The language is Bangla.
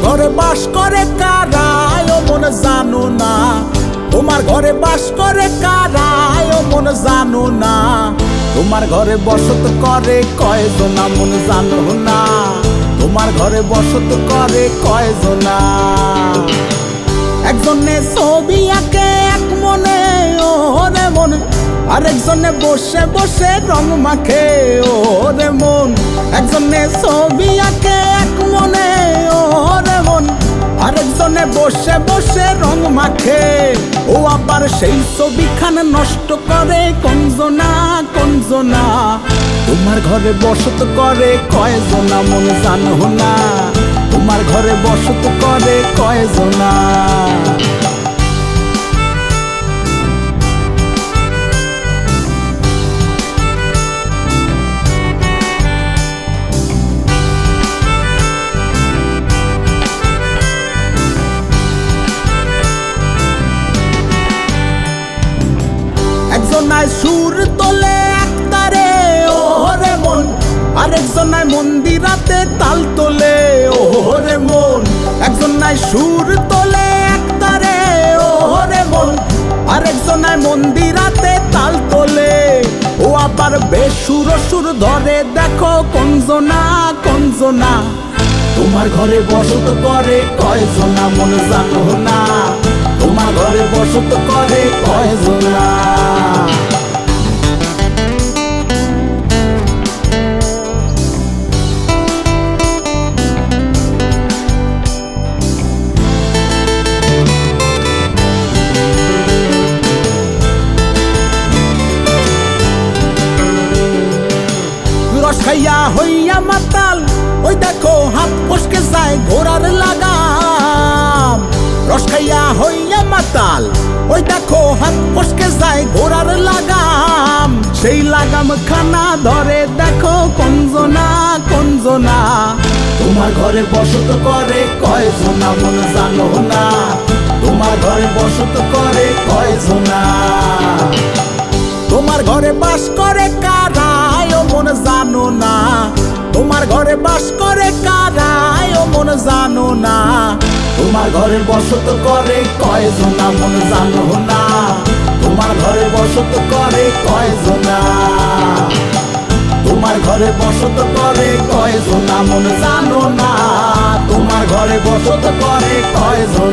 ঘরে বাস করে কারা ও মন জানো না, তোমার ঘরে বাস করে কারা ও মন জানো না, তোমার ঘরে বসত করে কয়জনা মন জানো না, তোমার ঘরে বসত করে কয়জনা। একজনে ছবি আঁকে এক মনে ওরে মন, আরেকজনে বসে বসে রং মাখে ওরে মন। একজনে ছবি আঁকে এক মনে ওরে মন, আরেকজনে বসে বসে রং মাখে। ও আবার সেই ছবিখান নষ্ট করে কঞ্জনা কঞ্জনা, তোমার ঘরে বসত করে কয়জনা মন জানো না, তোমার ঘরে বসত করে কয়জনা। একজনায় সুর তোলে একতারে ওরে মন, আরেকজনায় মন্দিরাতে তাল তোলে ওরে মন। একজনায় সুর তোলে একতারে ওরে মন, আরেকজনায় মন্দিরাতে তাল তোলে। ও আবার বেসুর সুর ধরে দেখো কঞ্জনা কঞ্জনা, তোমার ঘরে বসত করে কয়জনা মন জানো না, তোমার ঘরে বসত করে কয়জনা। রস খাইয়া হইয়া মাতাল ওই দেখো হাত ফসকে যায় ঘোড়ার লাগাম। রস খাইয়া হইয়া মাতাল ওই দেখো হাত ফসকে যায় ঘোড়ার লাগাম। সেই লাগাম খানা ধরে দেখো কঞ্জনা কঞ্জনা, তোমার ঘরে বসত করে কয়জনা মন জানো না, তোমার ঘরে বসত করে কয়জনা। তোমার ঘরে বাস করে কারা ও মন জানো না, তোমার ঘরে বাস করে কারা ও মন জানো না, তোমার ঘরে বসত করে কয়জনা মন জানো না, তোমার ঘরে বসত করে কয়জনা। তোমার ঘরে বসত করে কয়জনা মন জানো না, তোমার ঘরে বসত করে কয়জনা।